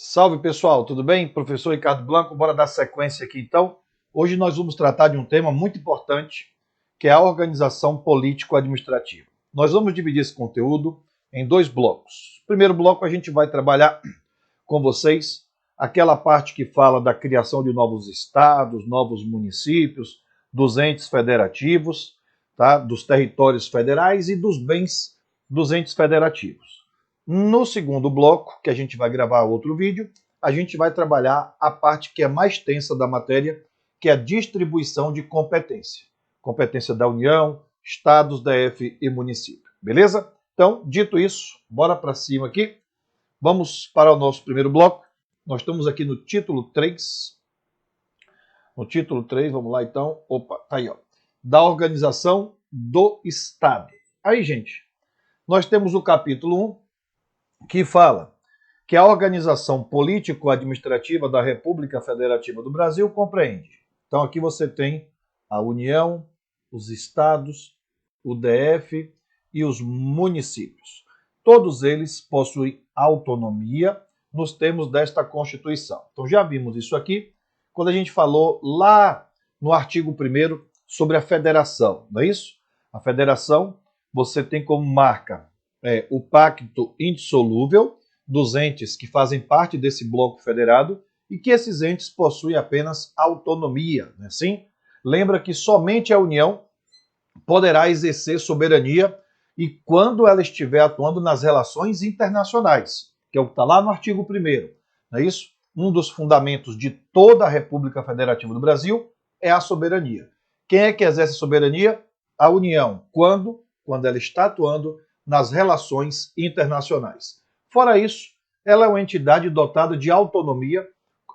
Salve pessoal, tudo bem? Professor Ricardo Blanco, bora dar sequência aqui então. Hoje nós vamos tratar de um tema muito importante, que é a organização político-administrativa. Nós vamos dividir esse conteúdo em dois blocos. No primeiro bloco a gente vai trabalhar com vocês aquela parte que fala da criação de novos estados, novos municípios, dos entes federativos, tá? Dos territórios federais e dos bens dos entes federativos. No segundo bloco, que a gente vai gravar outro vídeo, a gente vai trabalhar a parte que é mais tensa da matéria, que é a distribuição de competência. Competência da União, estados, DF e município. Beleza? Então, dito isso, bora para cima aqui. Vamos para o nosso primeiro bloco. Nós estamos aqui no título 3. No título 3, vamos lá então. Opa, tá aí, ó. Da organização do Estado. Aí, gente, nós temos o capítulo 1, que fala que a organização político-administrativa da República Federativa do Brasil compreende. Então aqui você tem a União, os estados, o DF e os municípios. Todos eles possuem autonomia nos termos desta Constituição. Então já vimos isso aqui quando a gente falou lá no artigo 1º sobre a federação, não é isso? A federação você tem como marca o pacto indissolúvel dos entes que fazem parte desse bloco federado e que esses entes possuem apenas autonomia, não é assim? Lembra que somente a União poderá exercer soberania e quando ela estiver atuando nas relações internacionais, que é o que está lá no artigo 1º, não é isso? Um dos fundamentos de toda a República Federativa do Brasil é a soberania. Quem é que exerce a soberania? A União. Quando ela está atuando nas relações internacionais. Fora isso, ela é uma entidade dotada de autonomia,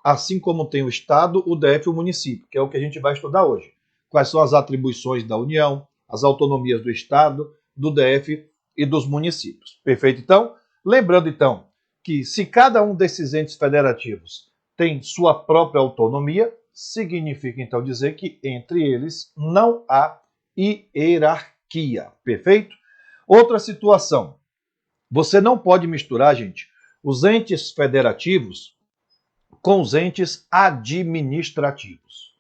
assim como tem o Estado, o DF e o município, que é o que a gente vai estudar hoje. Quais são as atribuições da União, as autonomias do Estado, do DF e dos municípios. Perfeito, então? Lembrando, então, que se cada um desses entes federativos tem sua própria autonomia, significa, então, dizer que entre eles não há hierarquia. Perfeito? Outra situação, você não pode misturar, gente, os entes federativos com os entes administrativos.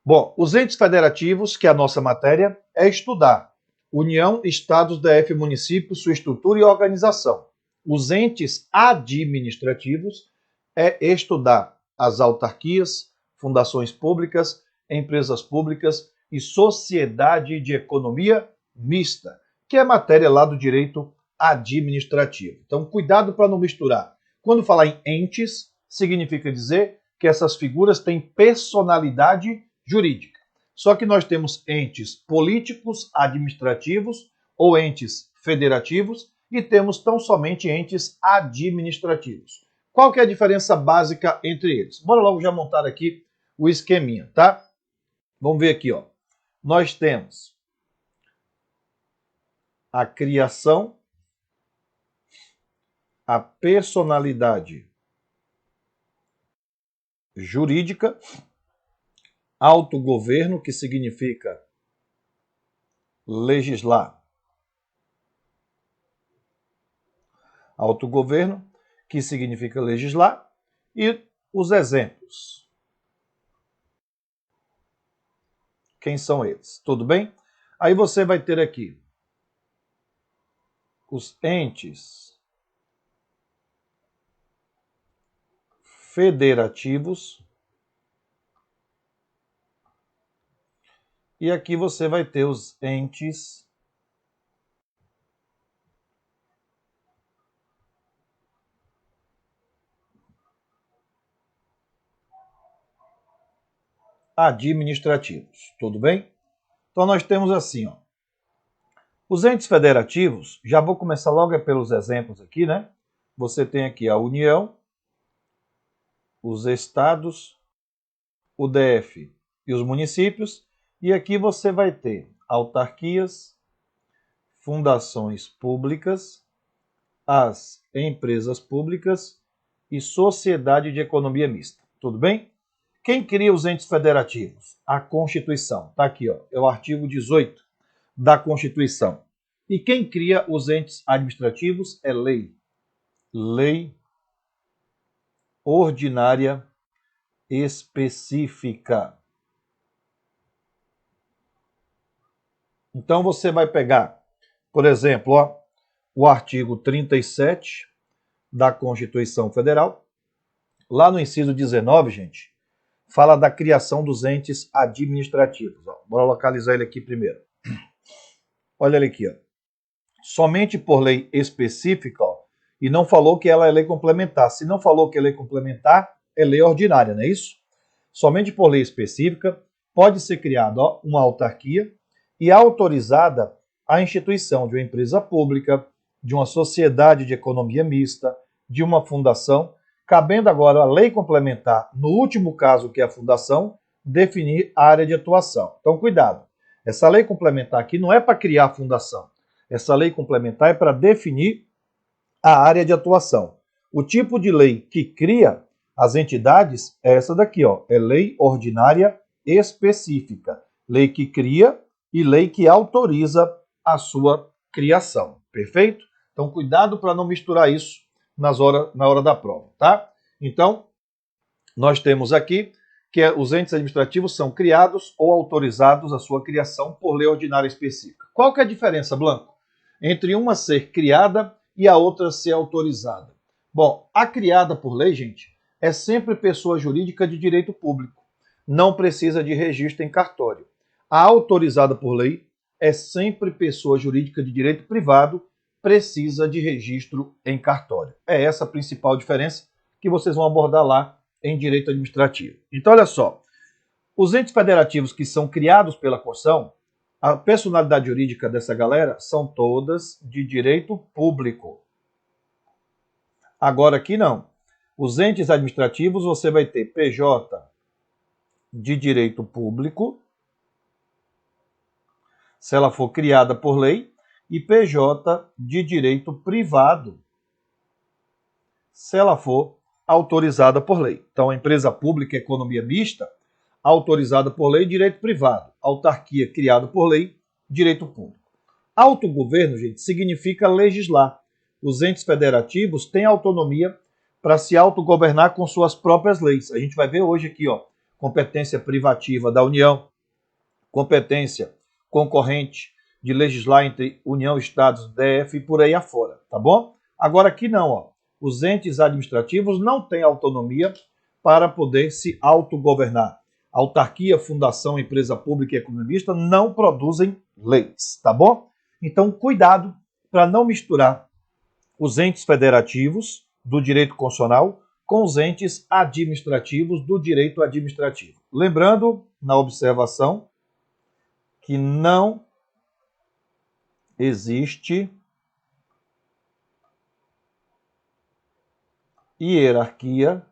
Bom, os entes federativos, que é a nossa matéria, é estudar União, Estados, DF, municípios, sua estrutura e organização. Os entes administrativos é estudar as autarquias, fundações públicas, empresas públicas e sociedade de economia mista, que é matéria lá do direito administrativo. Então, cuidado para não misturar. Quando falar em entes, significa dizer que essas figuras têm personalidade jurídica. Só que nós temos entes políticos, administrativos ou entes federativos e temos tão somente entes administrativos. Qual que é a diferença básica entre eles? Bora logo já montar aqui o esqueminha, tá? Vamos ver aqui, ó. Nós temos a criação, a personalidade jurídica, autogoverno, que significa legislar. Autogoverno, que significa legislar, e os exemplos. Quem são eles? Tudo bem? Aí você vai ter aqui os entes federativos e aqui você vai ter os entes administrativos. Tudo bem? Então nós temos assim, ó. Os entes federativos, já vou começar logo pelos exemplos aqui, né? Você tem aqui a União, os estados, o DF e os municípios, e aqui você vai ter autarquias, fundações públicas, as empresas públicas e sociedade de economia mista. Tudo bem? Quem cria os entes federativos? A Constituição. Está aqui, ó, é o artigo 18 da Constituição. E quem cria os entes administrativos é lei. Lei ordinária específica. Então você vai pegar, por exemplo, ó, o artigo 37 da Constituição Federal, lá no inciso 19, gente, fala da criação dos entes administrativos. Ó. Bora localizar ele aqui primeiro. Olha ele aqui, ó. Somente por lei específica, ó, e não falou que ela é lei complementar. Se não falou que é lei complementar, é lei ordinária, não é isso? Somente por lei específica pode ser criada uma autarquia e autorizada a instituição de uma empresa pública, de uma sociedade de economia mista, de uma fundação, cabendo agora a lei complementar, no último caso, que é a fundação, definir a área de atuação. Então, cuidado. Essa lei complementar aqui não é para criar a fundação. Essa lei complementar é para definir a área de atuação. O tipo de lei que cria as entidades é essa daqui, ó, é lei ordinária específica. Lei que cria e lei que autoriza a sua criação. Perfeito? Então, cuidado para não misturar isso na hora da prova, tá? Então, nós temos aqui que os entes administrativos são criados ou autorizados a sua criação por lei ordinária específica. Qual que é a diferença, Blanco, entre uma ser criada e a outra ser autorizada? Bom, a criada por lei, gente, é sempre pessoa jurídica de direito público. Não precisa de registro em cartório. A autorizada por lei é sempre pessoa jurídica de direito privado, precisa de registro em cartório. É essa a principal diferença que vocês vão abordar lá em direito administrativo. Então, olha só, os entes federativos que são criados pela Constituição, a personalidade jurídica dessa galera são todas de direito público. Agora aqui não. Os entes administrativos você vai ter PJ de direito público, se ela for criada por lei, e PJ de direito privado, se ela for autorizada por lei. Então, a empresa pública, economia mista, autorizada por lei, direito privado. Autarquia criada por lei, direito público. Autogoverno, gente, significa legislar. Os entes federativos têm autonomia para se autogovernar com suas próprias leis. A gente vai ver hoje aqui, ó, competência privativa da União, competência concorrente de legislar entre União, Estados, DF e por aí afora, tá bom? Agora aqui não, ó. Os entes administrativos não têm autonomia para poder se autogovernar. Autarquia, fundação, empresa pública e economista não produzem leis, tá bom? Então, cuidado para não misturar os entes federativos do direito constitucional com os entes administrativos do direito administrativo. Lembrando, na observação, que não existe hierarquia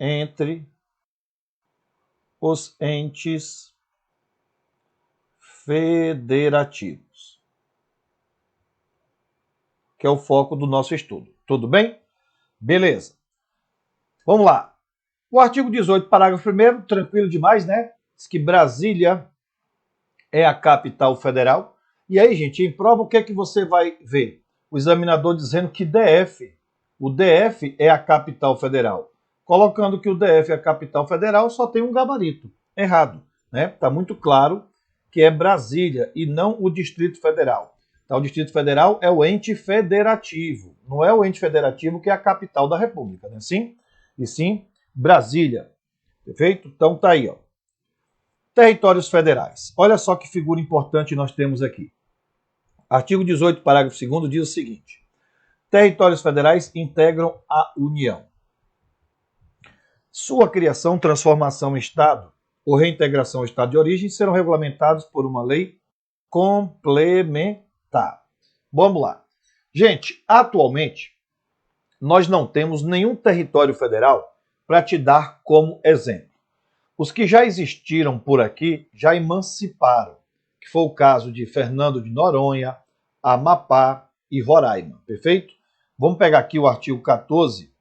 entre os entes federativos, que é o foco do nosso estudo. Tudo bem? Beleza. Vamos lá. O artigo 18, parágrafo 1º, tranquilo demais, né? Diz que Brasília é a capital federal. E aí, gente, em prova, o que é que você vai ver? O examinador dizendo que o DF é a capital federal. Colocando que o DF é a capital federal, só tem um gabarito. Errado, né? Está muito claro que é Brasília e não o Distrito Federal. Então, o Distrito Federal é o ente federativo. Não é o ente federativo que é a capital da República, né? Sim? E sim, Brasília. Perfeito? Então, tá aí, ó. Territórios federais. Olha só que figura importante nós temos aqui. Artigo 18, parágrafo 2º, diz o seguinte: territórios federais integram a União. Sua criação, transformação em Estado ou reintegração ao Estado de origem serão regulamentados por uma lei complementar. Vamos lá. Gente, atualmente, nós não temos nenhum território federal para te dar como exemplo. Os que já existiram por aqui já emanciparam, que foi o caso de Fernando de Noronha, Amapá e Roraima, perfeito? Vamos pegar aqui o artigo 14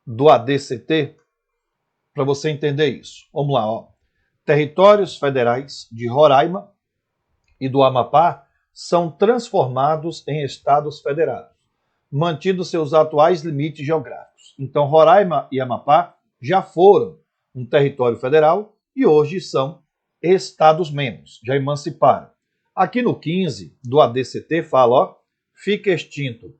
do ADCT para você entender isso. Vamos lá, ó. Territórios federais de Roraima e do Amapá são transformados em estados federados, mantidos seus atuais limites geográficos. Então, Roraima e Amapá já foram um território federal e hoje são estados-membros, já emanciparam. Aqui no 15 do ADCT fala, ó, fica extinto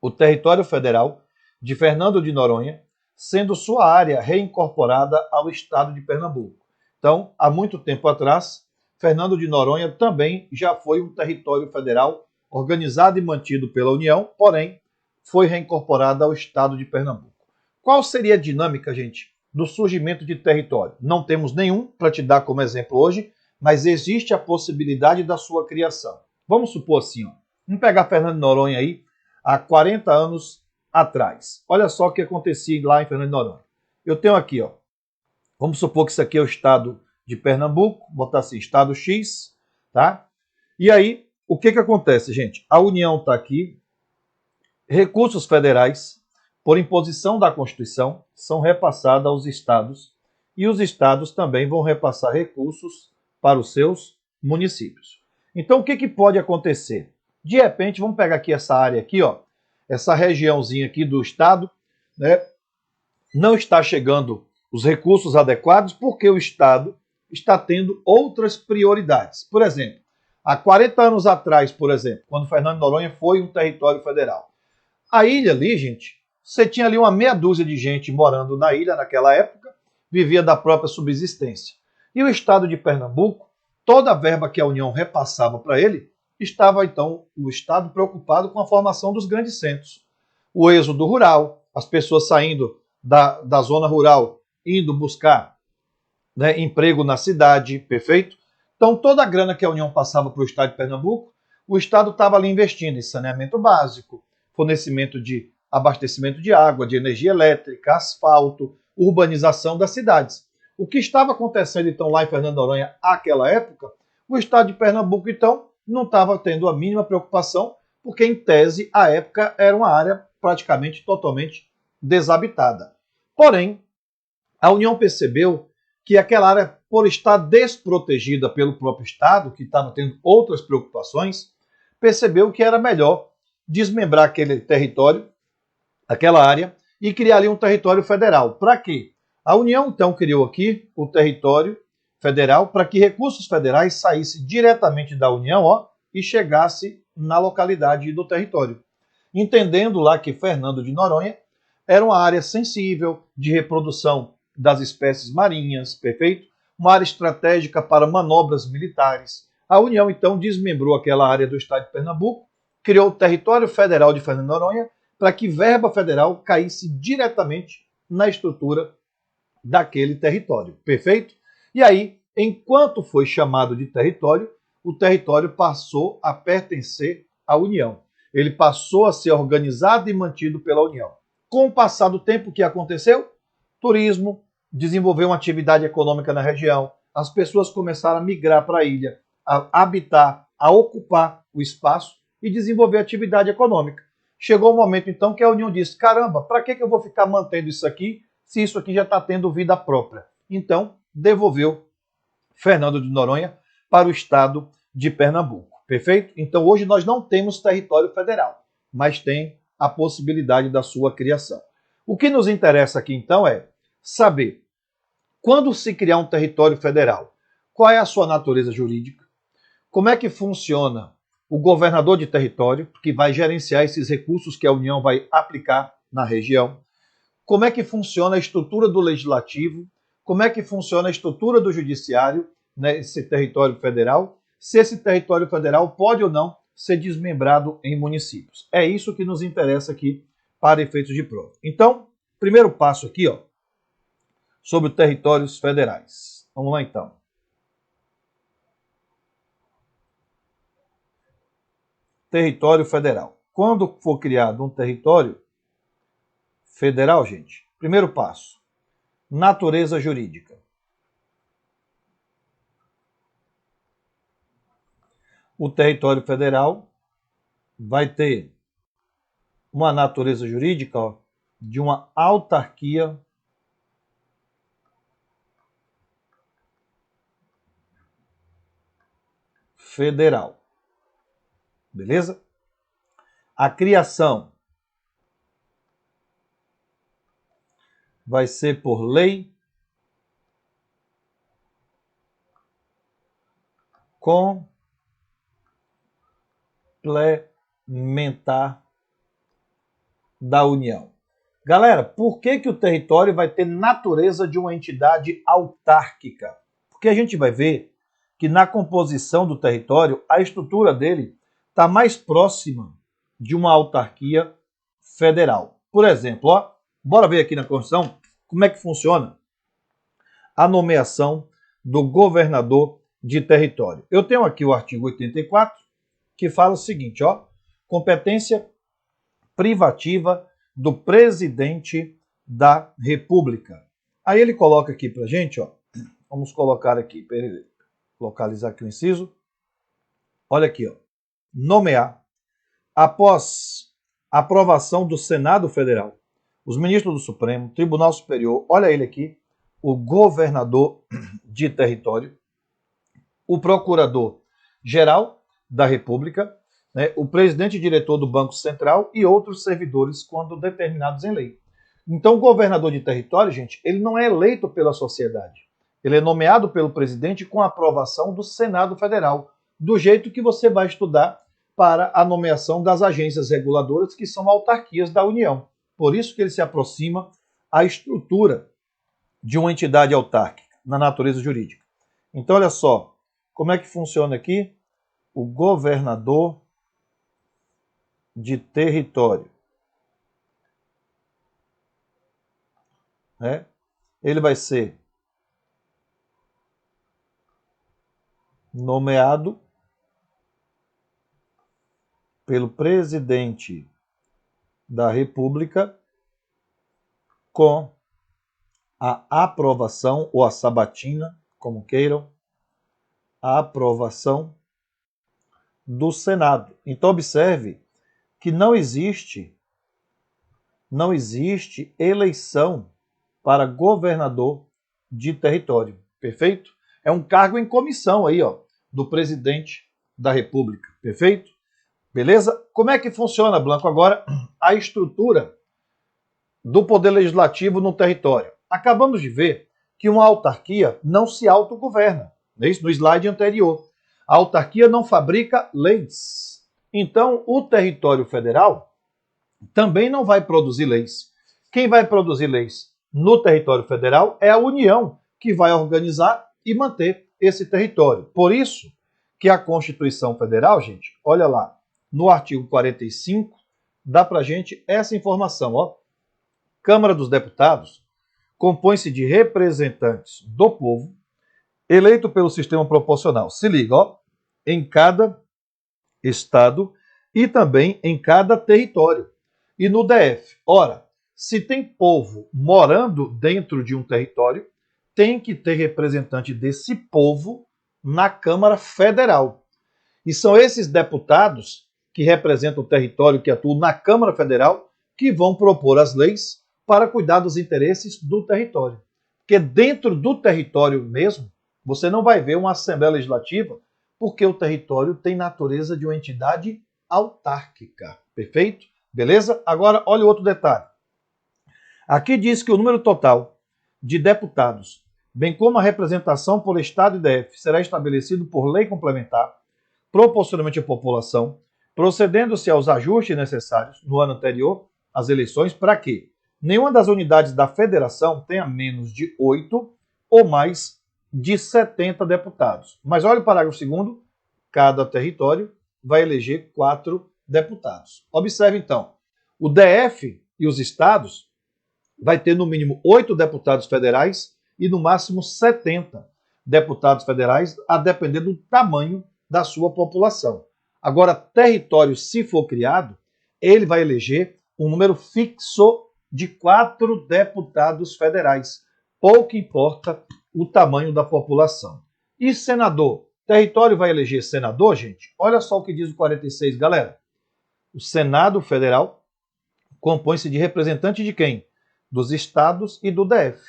o território federal de Fernando de Noronha, sendo sua área reincorporada ao estado de Pernambuco. Então, há muito tempo atrás, Fernando de Noronha também já foi um território federal organizado e mantido pela União, porém, foi reincorporado ao estado de Pernambuco. Qual seria a dinâmica, gente, do surgimento de território? Não temos nenhum para te dar como exemplo hoje, mas existe a possibilidade da sua criação. Vamos supor assim, ó, vamos pegar Fernando de Noronha aí, há 40 anos atrás. Olha só o que acontecia lá em Fernando de Noronha. Eu tenho aqui, ó, vamos supor que isso aqui é o estado de Pernambuco, botar assim, estado X, tá? E aí, o que acontece, gente? A União está aqui, recursos federais, por imposição da Constituição, são repassados aos estados e os estados também vão repassar recursos para os seus municípios. Então, o que pode acontecer? De repente, vamos pegar aqui essa área aqui, ó, essa regiãozinha aqui do estado, né, não está chegando os recursos adequados porque o estado está tendo outras prioridades. Por exemplo, há 40 anos atrás, por exemplo, quando Fernando de Noronha foi um território federal, a ilha ali, gente, você tinha ali uma meia dúzia de gente morando na ilha naquela época, vivia da própria subsistência. E o estado de Pernambuco, toda a verba que a União repassava para ele, estava então o estado preocupado com a formação dos grandes centros. O êxodo rural, as pessoas saindo da zona rural, indo buscar, né, emprego na cidade, perfeito? Então toda a grana que a União passava para o estado de Pernambuco, o estado estava ali investindo em saneamento básico, fornecimento de abastecimento de água, de energia elétrica, asfalto, urbanização das cidades. O que estava acontecendo então lá em Fernando de Noronha naquela época, o estado de Pernambuco então não estava tendo a mínima preocupação, porque em tese a época era uma área praticamente totalmente desabitada. Porém, a União percebeu que aquela área, por estar desprotegida pelo próprio estado, que estava tendo outras preocupações, percebeu que era melhor desmembrar aquele território, aquela área, e criar ali um território federal. Para quê? A União, então, criou aqui o território federal para que recursos federais saíssem diretamente da União, ó, e chegasse na localidade do território. Entendendo lá que Fernando de Noronha era uma área sensível de reprodução das espécies marinhas, perfeito? Uma área estratégica para manobras militares. A União, então, desmembrou aquela área do estado de Pernambuco, criou o território federal de Fernando de Noronha para que verba federal caísse diretamente na estrutura daquele território, perfeito? E aí, enquanto foi chamado de território, o território passou a pertencer à União. Ele passou a ser organizado e mantido pela União. Com o passar do tempo, o que aconteceu? Turismo, desenvolveu uma atividade econômica na região, as pessoas começaram a migrar para a ilha, a habitar, a ocupar o espaço e desenvolver atividade econômica. Chegou o momento, então, que a União disse, caramba, para que eu vou ficar mantendo isso aqui se isso aqui já está tendo vida própria? Então, devolveu Fernando de Noronha para o estado de Pernambuco, perfeito? Então, hoje nós não temos território federal, mas tem a possibilidade da sua criação. O que nos interessa aqui, então, é saber, quando se criar um território federal, qual é a sua natureza jurídica, como é que funciona o governador de território, que vai gerenciar esses recursos que a União vai aplicar na região, como é que funciona a estrutura do legislativo, como é que funciona a estrutura do judiciário nesse território federal, se esse território federal pode ou não ser desmembrado em municípios. É isso que nos interessa aqui para efeitos de prova. Então, primeiro passo aqui, ó, sobre territórios federais. Vamos lá então. Território federal. Quando for criado um território federal, gente, primeiro passo, natureza jurídica. O território federal vai ter uma natureza jurídica, ó, de uma autarquia federal. Beleza? A criação vai ser por lei complementar da União. Galera, por que o território vai ter natureza de uma entidade autárquica? Porque a gente vai ver que na composição do território, a estrutura dele está mais próxima de uma autarquia federal. Por exemplo, ó, bora ver aqui na Constituição como é que funciona a nomeação do governador de território. Eu tenho aqui o artigo 84, que fala o seguinte, ó, competência privativa do presidente da República. Aí ele coloca aqui pra gente, ó, vamos colocar aqui, localizar aqui o inciso. Olha aqui, ó, nomear, após aprovação do Senado Federal, os ministros do Supremo, Tribunal Superior, olha ele aqui, o governador de território, o procurador-geral da República, né, o presidente e diretor do Banco Central e outros servidores quando determinados em lei. Então, o governador de território, gente, ele não é eleito pela sociedade. Ele é nomeado pelo presidente com a aprovação do Senado Federal, do jeito que você vai estudar para a nomeação das agências reguladoras, que são autarquias da União. Por isso que ele se aproxima à estrutura de uma entidade autárquica, na natureza jurídica. Então, olha só, como é que funciona aqui? O governador de território. Né? Ele vai ser nomeado pelo presidente da República com a aprovação, ou a sabatina, como queiram, a aprovação do Senado. Então, observe que não existe eleição para governador de território, perfeito? É um cargo em comissão aí, ó, do presidente da República, perfeito? Beleza? Como é que funciona, Blanco, agora a estrutura do poder legislativo no território? Acabamos de ver que uma autarquia não se autogoverna, não é isso? No slide anterior. A autarquia não fabrica leis. Então, o território federal também não vai produzir leis. Quem vai produzir leis no território federal é a União, que vai organizar e manter esse território. Por isso que a Constituição Federal, gente, olha lá, no artigo 45, dá pra gente essa informação, ó. Câmara dos Deputados compõe-se de representantes do povo, eleito pelo sistema proporcional. Se liga, ó, em cada estado e também em cada território. E no DF, ora, se tem povo morando dentro de um território, tem que ter representante desse povo na Câmara Federal. E são esses deputados que representam o território, que atuam na Câmara Federal, que vão propor as leis para cuidar dos interesses do território. Porque dentro do território mesmo, você não vai ver uma Assembleia Legislativa, porque o território tem natureza de uma entidade autárquica. Perfeito? Beleza? Agora, olha o outro detalhe. Aqui diz que o número total de deputados, bem como a representação por Estado e DF, será estabelecido por lei complementar, proporcionalmente à população, procedendo-se aos ajustes necessários no ano anterior às eleições, para que nenhuma das unidades da federação tenha menos de 8 ou mais de 70 deputados. Mas olha o parágrafo 2º, cada território vai eleger 4 deputados. Observe então, o DF e os estados vai ter no mínimo 8 deputados federais e no máximo 70 deputados federais, a depender do tamanho da sua população. Agora, território, se for criado, ele vai eleger um número fixo de 4 deputados federais. Pouco importa o tamanho da população. E senador? Território vai eleger senador, gente? Olha só o que diz o 46, galera. O Senado Federal compõe-se de representantes de quem? Dos estados e do DF,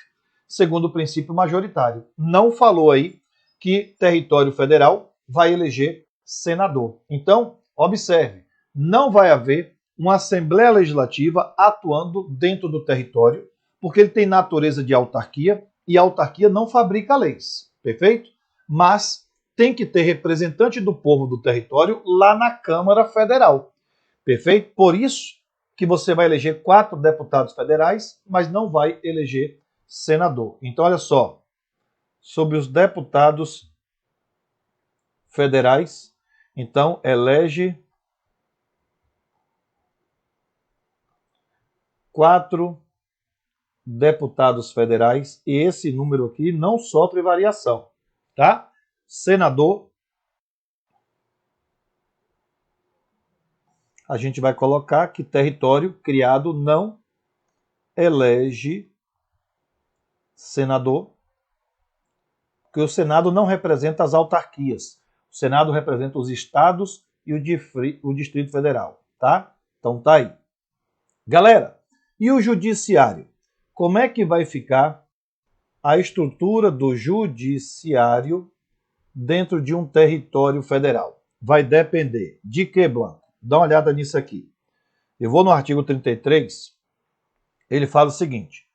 segundo o princípio majoritário. Não falou aí que território federal vai eleger senador. Então, observe, não vai haver uma Assembleia Legislativa atuando dentro do território, porque ele tem natureza de autarquia e a autarquia não fabrica leis, perfeito? Mas tem que ter representante do povo do território lá na Câmara Federal, perfeito? Por isso que você vai eleger 4 deputados federais, mas não vai eleger senador. Então, olha só, sobre os deputados federais, então elege 4 deputados federais, e esse número aqui não sofre variação, tá? Senador, a gente vai colocar que território criado não elege senador, porque o Senado não representa as autarquias. O Senado representa os estados e o Distrito Federal, tá? Então tá aí. Galera, e o Judiciário? Como é que vai ficar a estrutura do Judiciário dentro de um território federal? Vai depender de que, Blanco? Dá uma olhada nisso aqui. Eu vou no artigo 33, ele fala o seguinte: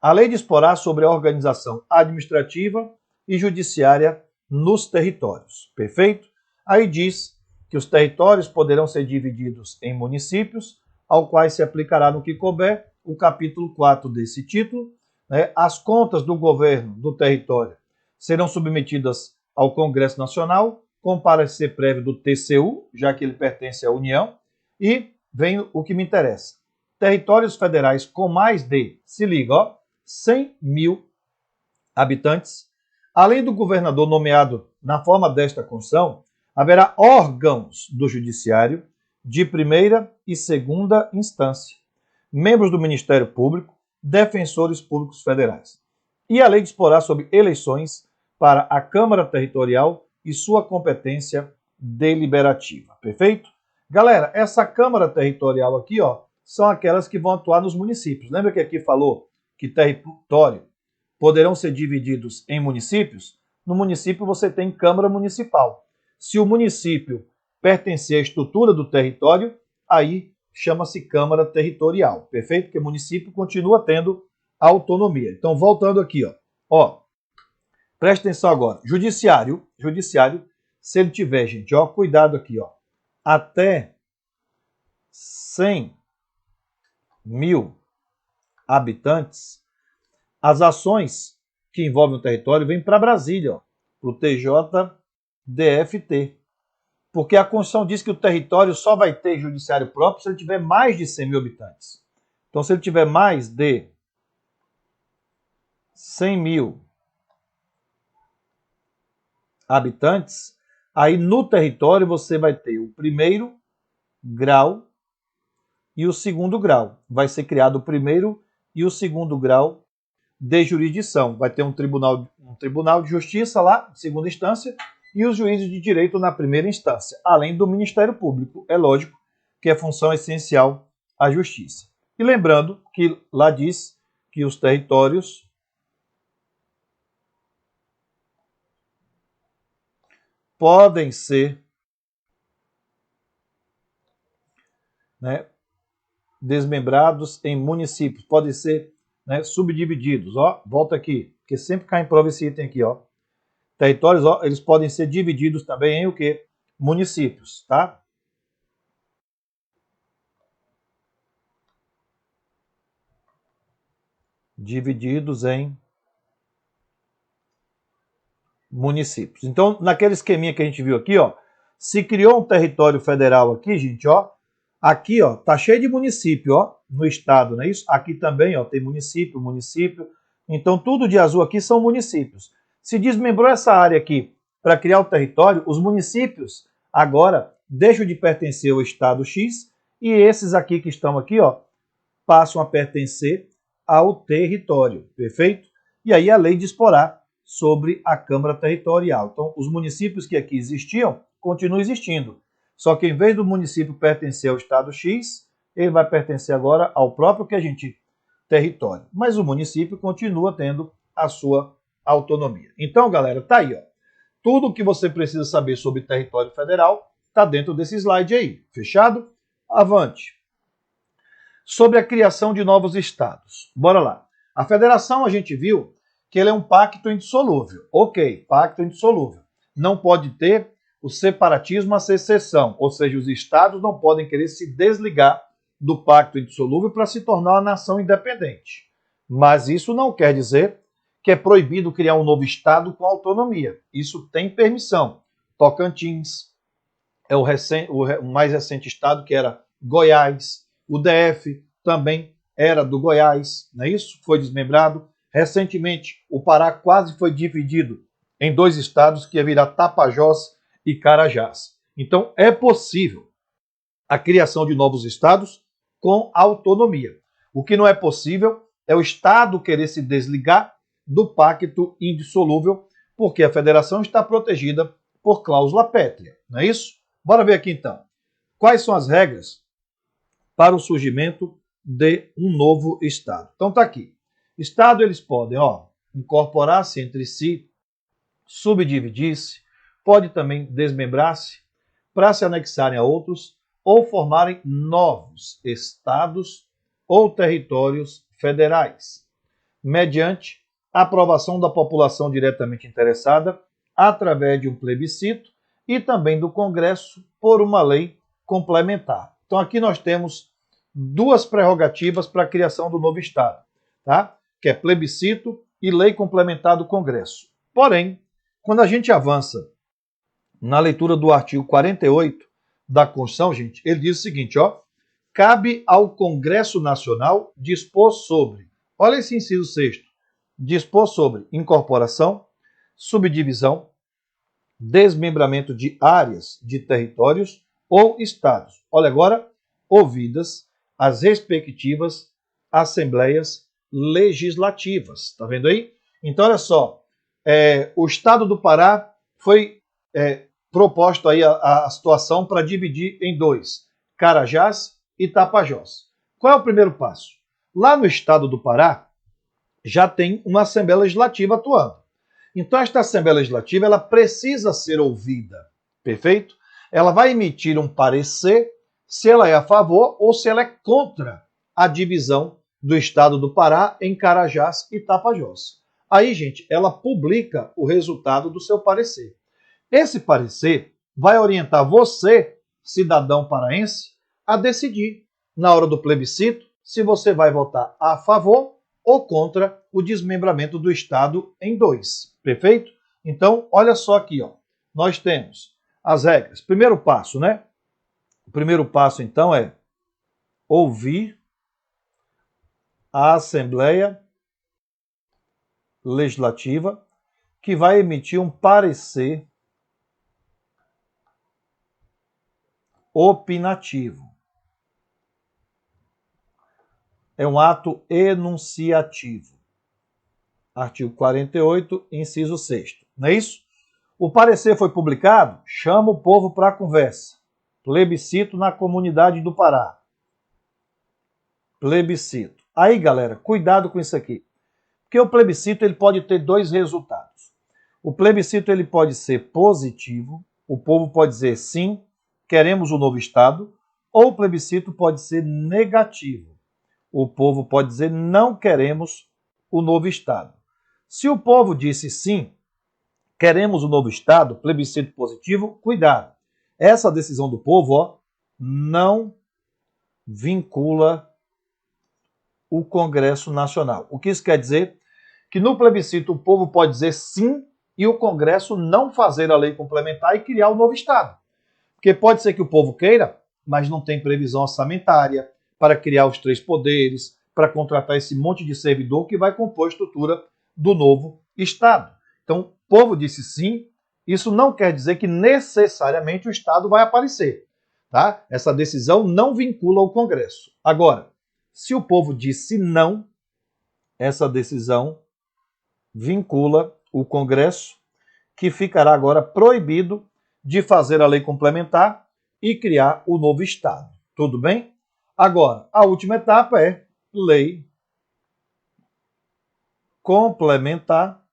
a lei disporá sobre a organização administrativa e judiciária nos territórios, perfeito? Aí diz que os territórios poderão ser divididos em municípios, ao quais se aplicará no que couber o capítulo 4 desse título, né? As contas do governo do território serão submetidas ao Congresso Nacional, com parecer prévio do TCU, já que ele pertence à União, e vem o que me interessa. Territórios federais com mais de, se liga, ó, 100 mil habitantes, além do governador nomeado na forma desta Constituição, haverá órgãos do Judiciário de primeira e segunda instância, membros do Ministério Público, defensores públicos federais. E a lei disporá sobre eleições para a Câmara Territorial e sua competência deliberativa. Perfeito? Galera, essa Câmara Territorial aqui, ó, são aquelas que vão atuar nos municípios. Lembra que aqui falou que território poderão ser divididos em municípios? No município você tem Câmara Municipal. Se o município pertencer à estrutura do território, aí chama-se Câmara Territorial, perfeito? Porque o município continua tendo autonomia. Então, voltando aqui, ó, presta atenção agora. Judiciário, se ele tiver, gente, ó, cuidado aqui, ó, até 100 mil habitantes, as ações que envolvem o território vêm para Brasília, para o TJDFT. Porque a Constituição diz que o território só vai ter judiciário próprio se ele tiver mais de 100 mil habitantes. Então, se ele tiver mais de 100 mil habitantes, aí no território você vai ter o primeiro grau e o segundo grau. Vai ser criado o primeiro e o segundo grau de jurisdição. Vai ter um tribunal de justiça lá, segunda instância, e os juízes de direito na primeira instância, além do Ministério Público, é lógico, que é função essencial à justiça. E lembrando que lá diz que os territórios podem ser, né, desmembrados em municípios, podem ser, né, subdivididos. Ó, volta aqui, porque sempre cai em prova esse item aqui, ó. Territórios, ó, eles podem ser divididos também em o quê? Municípios, tá? Divididos em municípios. Então, naquele esqueminha que a gente viu aqui, ó, se criou um território federal aqui, gente, ó, aqui, ó, tá cheio de município, ó, no estado, não é isso? Aqui também, ó, tem município. Então, tudo de azul aqui são municípios. Se desmembrou essa área aqui para criar o território, os municípios agora deixam de pertencer ao estado X e esses aqui que estão aqui, ó, passam a pertencer ao território, perfeito? E aí a lei disporá sobre a Câmara Territorial. Então, os municípios que aqui existiam, continuam existindo. Só que em vez do município pertencer ao estado X, ele vai pertencer agora ao próprio território. Mas o município continua tendo a sua autonomia. Então, galera, tá aí, ó. Tudo o que você precisa saber sobre território federal está dentro desse slide aí. Fechado? Avante. Sobre a criação de novos estados. Bora lá. A federação a gente viu que ele é um pacto indissolúvel. Ok, pacto indissolúvel. Não pode ter o separatismo, a secessão, ou seja, os estados não podem querer se desligar do pacto indissolúvel para se tornar uma nação independente. Mas isso não quer dizer que é proibido criar um novo estado com autonomia. Isso tem permissão. Tocantins é o mais recente estado, que era Goiás. O DF também era do Goiás, não é isso? Foi desmembrado. Recentemente, o Pará quase foi dividido em dois estados, que ia virar Tapajós e Carajás. Então, é possível a criação de novos estados com autonomia. O que não é possível é o Estado querer se desligar do pacto indissolúvel, porque a federação está protegida por cláusula pétrea, não é isso? Bora ver aqui então. Quais são as regras para o surgimento de um novo Estado? Então tá aqui. Estado eles podem, incorporar-se entre si, subdividir-se, pode também desmembrar-se para se anexarem a outros ou formarem novos estados ou territórios federais, mediante a aprovação da população diretamente interessada, através de um plebiscito e também do Congresso por uma lei complementar. Então aqui nós temos duas prerrogativas para a criação do novo Estado, tá? Que é plebiscito e lei complementar do Congresso. Porém, quando a gente avança na leitura do artigo 48 da Constituição, gente, ele diz o seguinte, cabe ao Congresso Nacional dispor sobre, olha esse inciso 6º, dispor sobre incorporação, subdivisão, desmembramento de áreas de territórios ou estados. Olha agora, ouvidas as respectivas assembleias legislativas. Tá vendo aí? Então, olha só, o estado do Pará foi proposto aí a situação para dividir em dois, Carajás e Tapajós. Qual é o primeiro passo? Lá no estado do Pará, já tem uma Assembleia Legislativa atuando. Então, esta Assembleia Legislativa ela precisa ser ouvida, perfeito? Ela vai emitir um parecer se ela é a favor ou se ela é contra a divisão do estado do Pará em Carajás e Tapajós. Aí, gente, ela publica o resultado do seu parecer. Esse parecer vai orientar você, cidadão paraense, a decidir, na hora do plebiscito, se você vai votar a favor ou contra o desmembramento do Estado em dois. Perfeito? Então, olha só aqui, nós temos as regras. Primeiro passo, né? O primeiro passo, então, é ouvir a Assembleia Legislativa, que vai emitir um parecer opinativo. É um ato enunciativo. Artigo 48, inciso 6º. Não é isso? O parecer foi publicado? Chama o povo para a conversa. Plebiscito na comunidade do Pará. Plebiscito. Aí, galera, cuidado com isso aqui. Porque o plebiscito ele pode ter dois resultados. O plebiscito ele pode ser positivo, o povo pode dizer sim, queremos um novo Estado, ou o plebiscito pode ser negativo. O povo pode dizer não queremos o novo Estado. Se o povo disse sim, queremos um novo Estado, plebiscito positivo, cuidado. Essa decisão do povo não vincula o Congresso Nacional. O que isso quer dizer? Que no plebiscito o povo pode dizer sim e o Congresso não fazer a lei complementar e criar um novo Estado. Porque pode ser que o povo queira, mas não tem previsão orçamentária para criar os 3 poderes, para contratar esse monte de servidor que vai compor a estrutura do novo Estado. Então, o povo disse sim, isso não quer dizer que necessariamente o Estado vai aparecer. Tá? Essa decisão não vincula o Congresso. Agora, se o povo disse não, essa decisão vincula o Congresso, que ficará agora proibido de fazer a lei complementar e criar o novo Estado. Tudo bem? Agora, a última etapa é lei complementar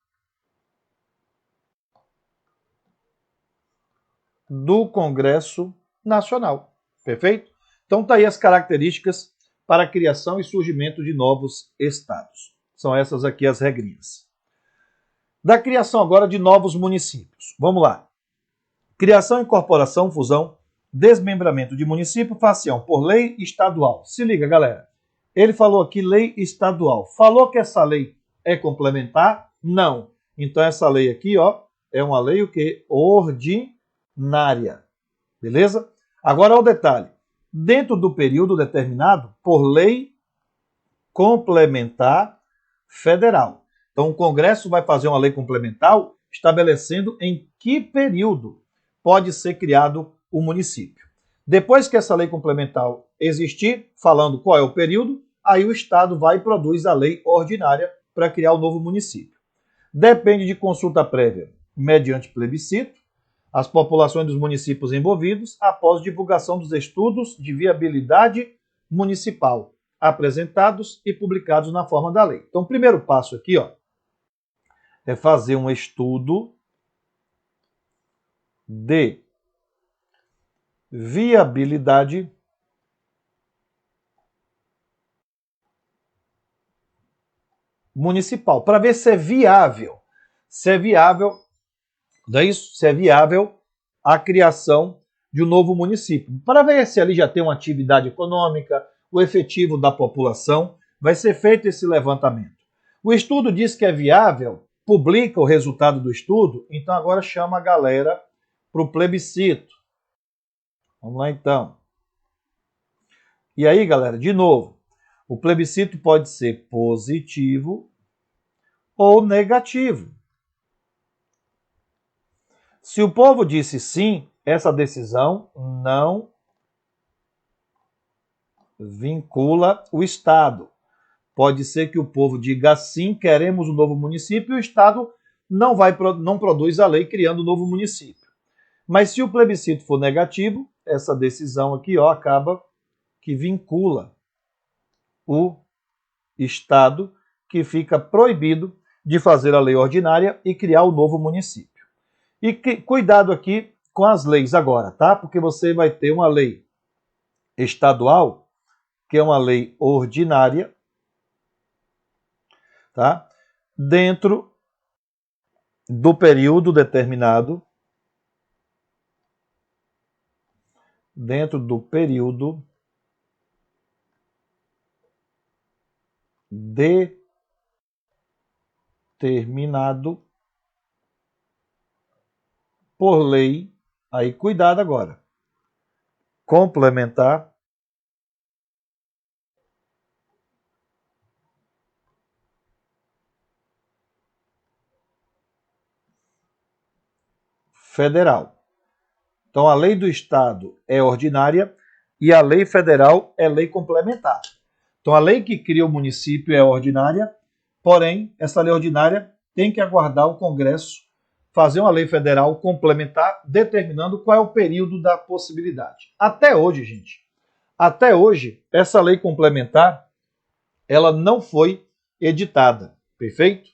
do Congresso Nacional. Perfeito? Então, tá aí as características para a criação e surgimento de novos estados. São essas aqui as regrinhas. Da criação agora de novos municípios. Vamos lá. Criação, incorporação, fusão, desmembramento de município, facião por lei estadual. Se liga, galera. Ele falou aqui lei estadual. Falou que essa lei é complementar? Não. Então essa lei aqui, ó, é uma lei o quê? Ordinária. Beleza? Agora o detalhe. Dentro do período determinado por lei complementar federal. Então o Congresso vai fazer uma lei complementar estabelecendo em que período pode ser criado o município. Depois que essa lei complementar existir, falando qual é o período, aí o Estado vai e produz a lei ordinária para criar o novo município. Depende de consulta prévia mediante plebiscito, as populações dos municípios envolvidos, após divulgação dos estudos de viabilidade municipal, apresentados e publicados na forma da lei. Então, o primeiro passo aqui, ó, é fazer um estudo de viabilidade municipal, para ver se é viável. Se é viável, não é isso? Se é viável a criação de um novo município. Para ver se ali já tem uma atividade econômica, o efetivo da população, vai ser feito esse levantamento. O estudo diz que é viável, publica o resultado do estudo, então agora chama a galera para o plebiscito. Vamos lá então. E aí, galera, de novo, o plebiscito pode ser positivo ou negativo. Se o povo disse sim, essa decisão não vincula o Estado. Pode ser que o povo diga sim, queremos um novo município, e o Estado não produz a lei criando um novo município. Mas se o plebiscito for negativo, essa decisão aqui, ó, acaba que vincula o Estado, que fica proibido de fazer a lei ordinária e criar o novo município. E cuidado aqui com as leis agora, tá? Porque você vai ter uma lei estadual, que é uma lei ordinária, tá? Dentro do período determinado, determinado por lei, aí cuidado agora, complementar federal. Então a lei do Estado é ordinária e a lei federal é lei complementar. Então a lei que cria o município é ordinária, porém essa lei ordinária tem que aguardar o Congresso fazer uma lei federal complementar, determinando qual é o período da possibilidade. Até hoje, gente, essa lei complementar, ela não foi editada, perfeito?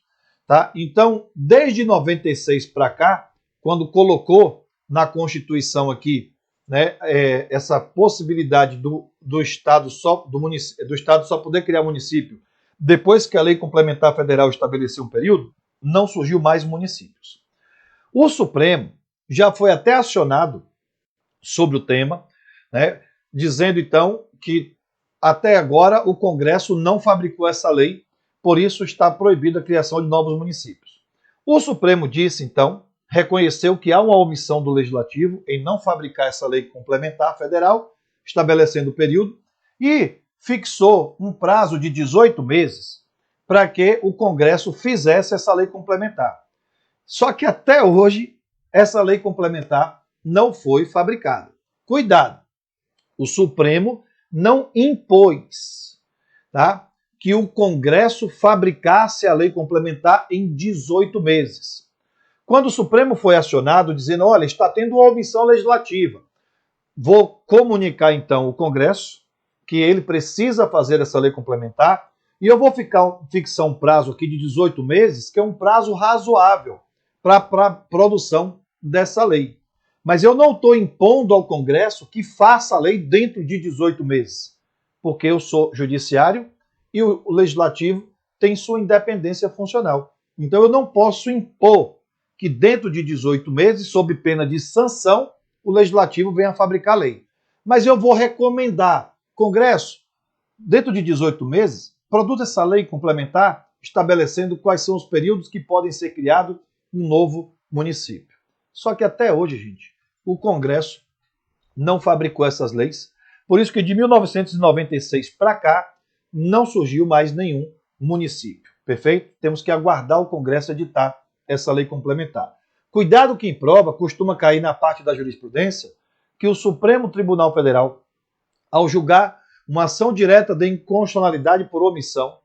Tá? Então, desde 96 para cá, quando colocou na Constituição aqui, né, essa possibilidade do Estado só poder criar município depois que a lei complementar federal estabeleceu um período, não surgiu mais municípios. O Supremo já foi até acionado sobre o tema, né, dizendo então que até agora o Congresso não fabricou essa lei, por isso está proibida a criação de novos municípios. O Supremo disse então, reconheceu que há uma omissão do Legislativo em não fabricar essa lei complementar federal, estabelecendo o período, e fixou um prazo de 18 meses para que o Congresso fizesse essa lei complementar. Só que até hoje, essa lei complementar não foi fabricada. Cuidado! O Supremo não impôs, tá, que o Congresso fabricasse a lei complementar em 18 meses. Quando o Supremo foi acionado dizendo, olha, está tendo uma omissão legislativa, vou comunicar então ao Congresso que ele precisa fazer essa lei complementar e eu vou fixar um prazo aqui de 18 meses, que é um prazo razoável para a produção dessa lei. Mas eu não estou impondo ao Congresso que faça a lei dentro de 18 meses, porque eu sou judiciário e o Legislativo tem sua independência funcional. Então eu não posso impor que dentro de 18 meses, sob pena de sanção, o legislativo venha fabricar lei. Mas eu vou recomendar, Congresso, dentro de 18 meses, produza essa lei complementar, estabelecendo quais são os períodos que podem ser criado um novo município. Só que até hoje, gente, o Congresso não fabricou essas leis, por isso que de 1996 para cá não surgiu mais nenhum município, perfeito? Temos que aguardar o Congresso editar essa lei complementar. Cuidado que em prova costuma cair na parte da jurisprudência que o Supremo Tribunal Federal, ao julgar uma ação direta de inconstitucionalidade por omissão,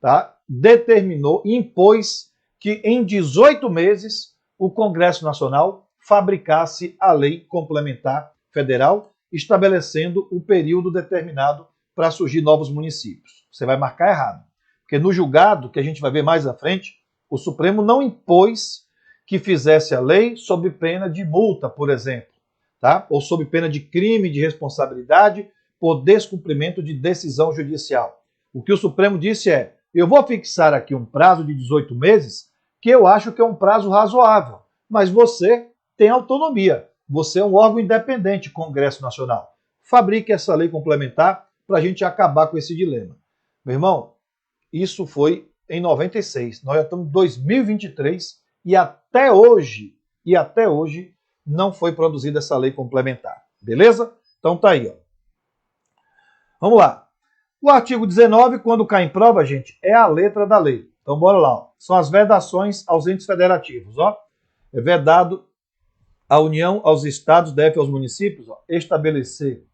tá, determinou, impôs que em 18 meses o Congresso Nacional fabricasse a lei complementar federal, estabelecendo o período determinado para surgir novos municípios. Você vai marcar errado, porque no julgado, que a gente vai ver mais à frente, o Supremo não impôs que fizesse a lei sob pena de multa, por exemplo, tá? Ou sob pena de crime de responsabilidade por descumprimento de decisão judicial. O que o Supremo disse é: eu vou fixar aqui um prazo de 18 meses, que eu acho que é um prazo razoável, mas você tem autonomia, você é um órgão independente, Congresso Nacional. Fabrique essa lei complementar para a gente acabar com esse dilema. Meu irmão, isso foi em 96, nós já estamos em 2023 e até hoje não foi produzida essa lei complementar. Beleza? Então tá aí, ó. Vamos lá. O artigo 19, quando cai em prova, gente, é a letra da lei. Então bora lá, ó. São as vedações aos entes federativos, ó. É vedado à União, aos estados, DF, aos municípios, ó, estabelecer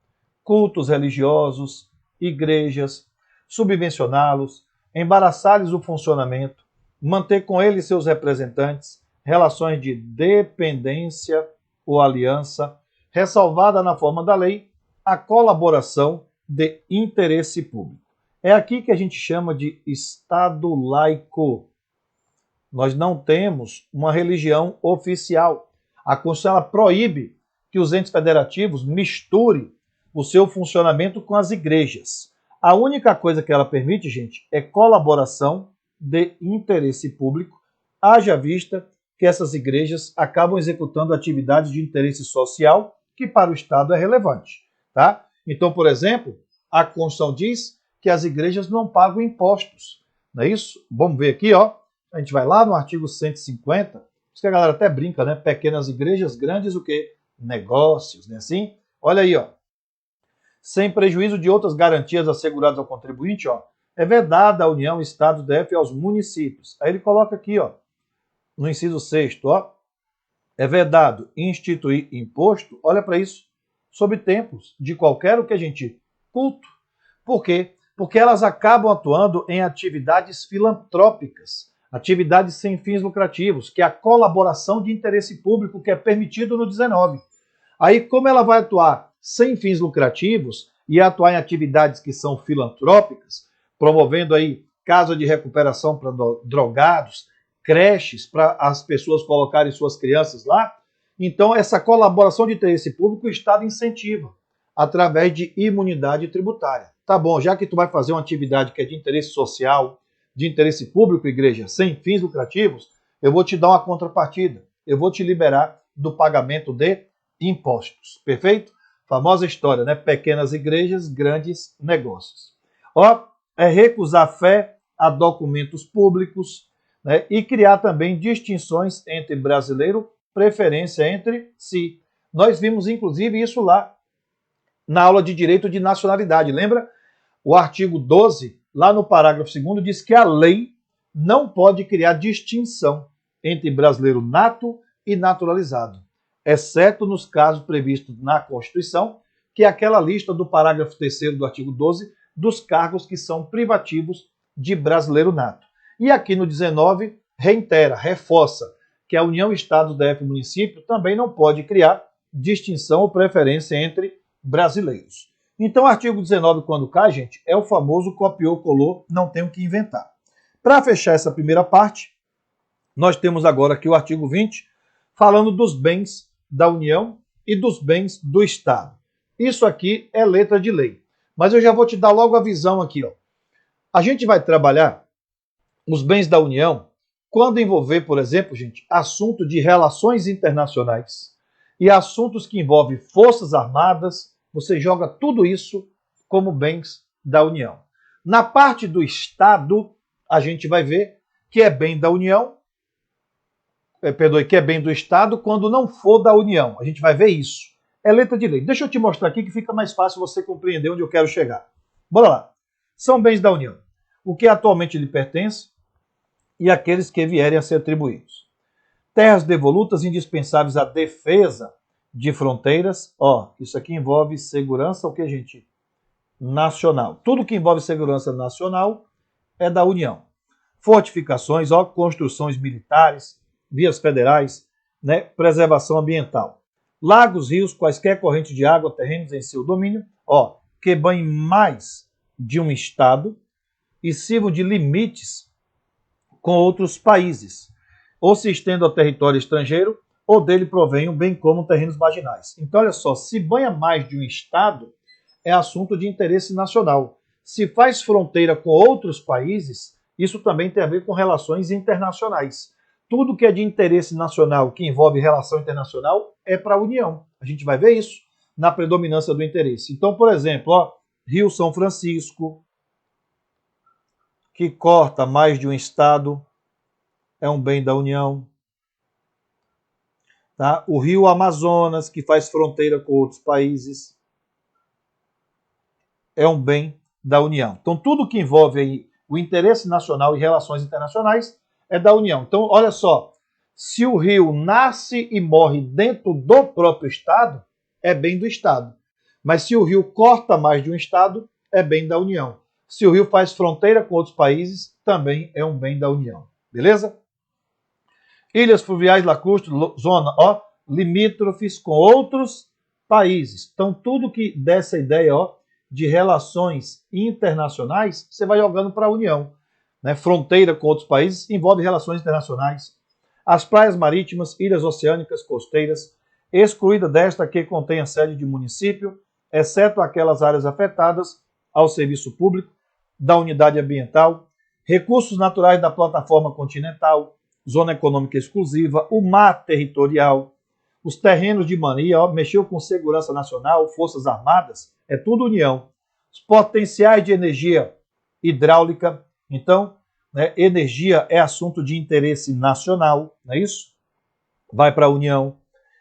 cultos religiosos, igrejas, subvencioná-los, embaraçar-lhes o funcionamento, manter com eles seus representantes relações de dependência ou aliança, ressalvada na forma da lei a colaboração de interesse público. É aqui que a gente chama de Estado laico. Nós não temos uma religião oficial. A Constituição ela proíbe que os entes federativos misturem o seu funcionamento com as igrejas. A única coisa que ela permite, gente, é colaboração de interesse público, haja vista que essas igrejas acabam executando atividades de interesse social que para o Estado é relevante, tá? Então, por exemplo, a Constituição diz que as igrejas não pagam impostos, não é isso? Vamos ver aqui, ó. A gente vai lá no artigo 150, isso que a galera até brinca, né? Pequenas igrejas, grandes o quê? Negócios, né? Assim? Olha aí, ó. Sem prejuízo de outras garantias asseguradas ao contribuinte, ó, é vedada à União, Estados, DF e aos municípios. Aí ele coloca aqui, ó, no inciso 6º, ó, é vedado instituir imposto, olha para isso, sobre templos de qualquer o que a gente culto. Por quê? Porque elas acabam atuando em atividades filantrópicas, atividades sem fins lucrativos, que é a colaboração de interesse público que é permitido no 19. Aí, como ela vai atuar sem fins lucrativos e atuar em atividades que são filantrópicas, promovendo aí casa de recuperação para drogados, creches para as pessoas colocarem suas crianças lá, então essa colaboração de interesse público o Estado incentiva através de imunidade tributária. Tá bom, já que tu vai fazer uma atividade que é de interesse social, de interesse público, igreja, sem fins lucrativos, eu vou te dar uma contrapartida, eu vou te liberar do pagamento de impostos, perfeito? Famosa história, né? Pequenas igrejas, grandes negócios. Ó, é recusar fé a documentos públicos, né? E criar também distinções entre brasileiro, preferência entre si. Nós vimos, inclusive, isso lá na aula de direito de nacionalidade. Lembra? O artigo 12, lá no parágrafo 2º, diz que a lei não pode criar distinção entre brasileiro nato e naturalizado, exceto nos casos previstos na Constituição, que é aquela lista do parágrafo 3º do artigo 12 dos cargos que são privativos de brasileiro nato. E aqui no 19, reitera, reforça que a União, Estado, DF e município também não pode criar distinção ou preferência entre brasileiros. Então, o artigo 19, quando cai, gente, é o famoso copiou, colou, não tem o que inventar. Para fechar essa primeira parte, nós temos agora aqui o artigo 20, falando dos bens da União e dos bens do Estado. Isso aqui é letra de lei. Mas eu já vou te dar logo a visão aqui, ó. A gente vai trabalhar os bens da União, quando envolver, por exemplo, gente, assunto de relações internacionais e assuntos que envolvem forças armadas, você joga tudo isso como bens da União. Na parte do Estado, a gente vai ver que é bem da União, que é bem do Estado quando não for da União. A gente vai ver isso. É letra de lei. Deixa eu te mostrar aqui que fica mais fácil você compreender onde eu quero chegar. Bora lá. São bens da União. O que atualmente lhe pertence e aqueles que vierem a ser atribuídos. Terras devolutas indispensáveis à defesa de fronteiras. Ó, isso aqui envolve segurança, o que, gente? Nacional. Tudo que envolve segurança nacional é da União. Fortificações, ó, construções militares, vias federais, né, preservação ambiental. Lagos, rios, quaisquer correntes de água, terrenos em seu domínio, ó, que banhem mais de um estado e sirvam de limites com outros países, ou se estendam ao território estrangeiro, ou dele provenham, bem como terrenos marginais. Então, olha só, se banha mais de um estado, é assunto de interesse nacional. Se faz fronteira com outros países, isso também tem a ver com relações internacionais. Tudo que é de interesse nacional, que envolve relação internacional, é para a União. A gente vai ver isso na predominância do interesse. Então, por exemplo, ó, Rio São Francisco, que corta mais de um estado, é um bem da União. Tá? O Rio Amazonas, que faz fronteira com outros países, é um bem da União. Então, tudo que envolve aí o interesse nacional e relações internacionais é da União. Então, olha só, se o rio nasce e morre dentro do próprio estado, é bem do estado. Mas se o rio corta mais de um estado, é bem da União. Se o rio faz fronteira com outros países, também é um bem da União. Beleza? Ilhas fluviais, lacustres, zona, ó, limítrofes com outros países. Então, tudo que dessa ideia, ó, de relações internacionais, você vai jogando para a União. Né? Fronteira com outros países envolve relações internacionais. As praias marítimas, ilhas oceânicas, costeiras, excluída desta que contém a sede de município, exceto aquelas áreas afetadas ao serviço público da unidade ambiental, recursos naturais da plataforma continental, zona econômica exclusiva, o mar territorial, os terrenos de mania, ó, mexeu com segurança nacional, forças armadas, é tudo União. Os potenciais de energia hidráulica, então, né, energia é assunto de interesse nacional, não é isso? Vai para a União.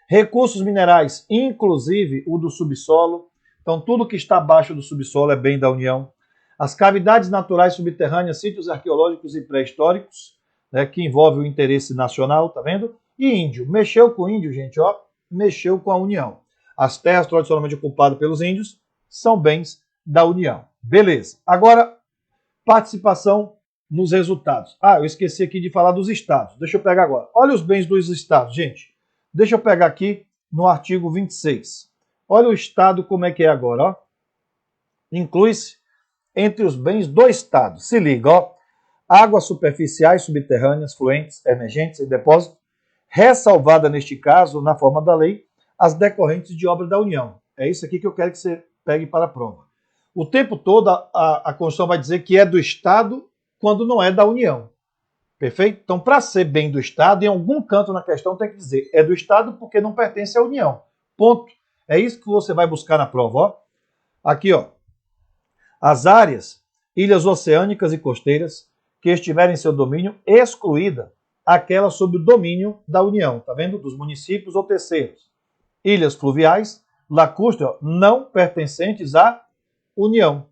Recursos minerais, inclusive o do subsolo, então tudo que está abaixo do subsolo é bem da União. As cavidades naturais subterrâneas, sítios arqueológicos e pré-históricos, né, que envolve o interesse nacional, tá vendo? E índio, mexeu com o índio, gente, ó, mexeu com a União. As terras tradicionalmente ocupadas pelos índios são bens da União. Beleza. Agora, participação nos resultados. Ah, eu esqueci aqui de falar dos estados. Deixa eu pegar agora. Olha os bens dos estados, gente. Deixa eu pegar aqui no artigo 26. Olha o estado como é que é agora, ó. Inclui-se entre os bens do estado. Se liga, ó. Águas superficiais, subterrâneas, fluentes, emergentes e depósitos, ressalvada neste caso, na forma da lei, as decorrentes de obra da União. É isso aqui que eu quero que você pegue para a prova. O tempo todo a Constituição vai dizer que é do Estado quando não é da União. Perfeito? Então, para ser bem do Estado, em algum canto na questão tem que dizer é do Estado porque não pertence à União. Ponto. É isso que você vai buscar na prova. Ó. Aqui, ó. As áreas, ilhas oceânicas e costeiras que estiverem em seu domínio, excluída aquela sob o domínio da União, tá vendo? Dos municípios ou terceiros. Ilhas fluviais, lacustres, ó, não pertencentes à União.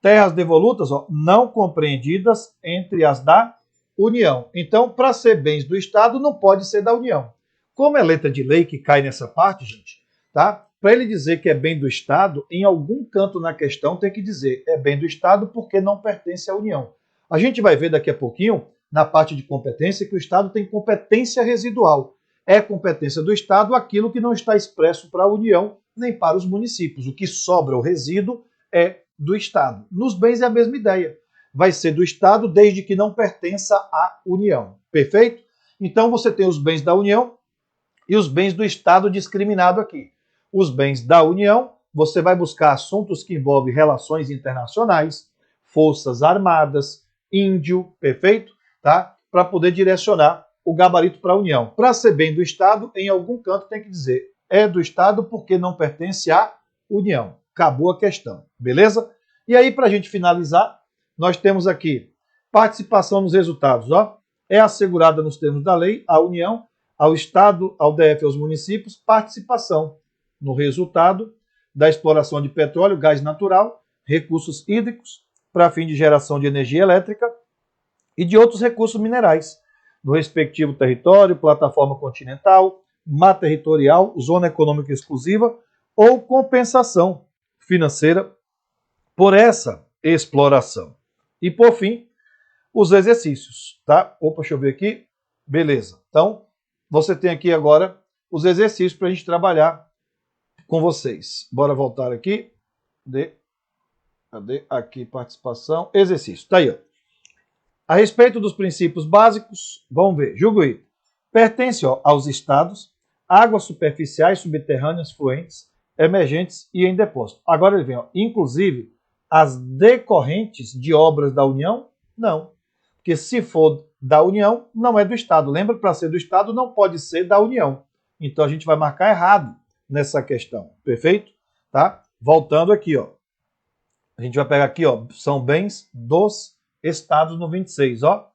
Terras devolutas, ó, não compreendidas entre as da União. Então, para ser bens do Estado, não pode ser da União. Como é letra de lei que cai nessa parte, gente, tá? Para ele dizer que é bem do Estado, em algum canto na questão tem que dizer é bem do Estado porque não pertence à União. A gente vai ver daqui a pouquinho, na parte de competência, que o Estado tem competência residual. É competência do Estado aquilo que não está expresso para a União nem para os municípios. O que sobra, o resíduo, é do Estado. Nos bens é a mesma ideia. Vai ser do Estado desde que não pertença à União. Perfeito? Então você tem os bens da União e os bens do Estado discriminado aqui. Os bens da União, você vai buscar assuntos que envolvem relações internacionais, forças armadas, índio, perfeito? tá? Para poder direcionar o gabarito para a União. Para ser bem do Estado, em algum canto tem que dizer é do Estado porque não pertence à União. Acabou a questão, beleza? E aí, para a gente finalizar, nós temos aqui participação nos resultados. Ó, é assegurada nos termos da lei à União, ao Estado, ao DF e aos municípios, participação no resultado da exploração de petróleo, gás natural, recursos hídricos para fim de geração de energia elétrica e de outros recursos minerais, no respectivo território, plataforma continental, mata territorial, zona econômica exclusiva ou compensação financeira por essa exploração. E, por fim, os exercícios, tá? Opa, deixa eu ver aqui. Beleza. Então, você tem aqui agora os exercícios para a gente trabalhar com vocês. Bora voltar aqui. Cadê? Aqui, participação. Exercício. Tá aí, ó. A respeito dos princípios básicos, vamos ver. Julgo aí. Pertence aos estados, águas superficiais, subterrâneas, fluentes, emergentes e em depósito. Agora ele vem, ó. Inclusive, as decorrentes de obras da União, não. Porque se for da União, não é do Estado. Lembra que para ser do Estado não pode ser da União. Então a gente vai marcar errado nessa questão. Perfeito? Tá? Voltando aqui, ó. A gente vai pegar aqui, ó. São bens dos estados no 26, ó.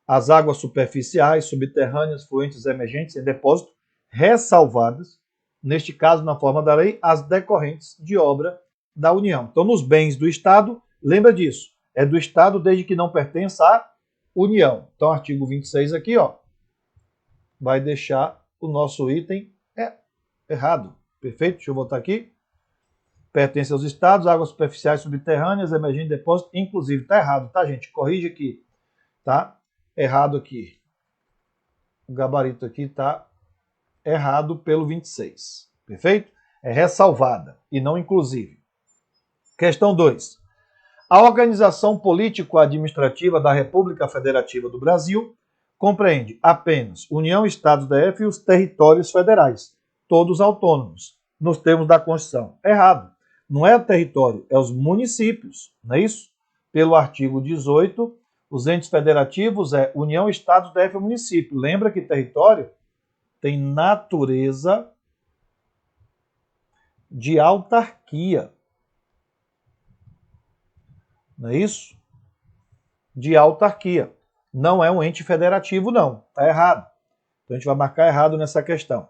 As águas superficiais, subterrâneas, fluentes, emergentes em depósito, ressalvadas, neste caso, na forma da lei, as decorrentes de obra da União. Então, nos bens do Estado, lembra disso. É do Estado desde que não pertença à União. Então, artigo 26 aqui, ó, vai deixar o nosso item errado. Perfeito? Deixa eu voltar aqui. Pertence aos estados, águas superficiais, subterrâneas, emergentes, depósito, inclusive. Tá errado, tá, gente? Corrige aqui. Tá? Errado aqui. O gabarito aqui tá errado pelo 26. Perfeito? É ressalvada e não inclusive. Questão 2. A organização político-administrativa da República Federativa do Brasil compreende apenas União, Estados, DF e os territórios federais, todos autônomos, nos termos da Constituição. Errado. Não é o território, é os municípios, não é isso? Pelo artigo 18, os entes federativos é União, Estados, DF e município. Lembra que território tem natureza de autarquia. Não é isso? De autarquia. Não é um ente federativo, não. Está errado. Então a gente vai marcar errado nessa questão.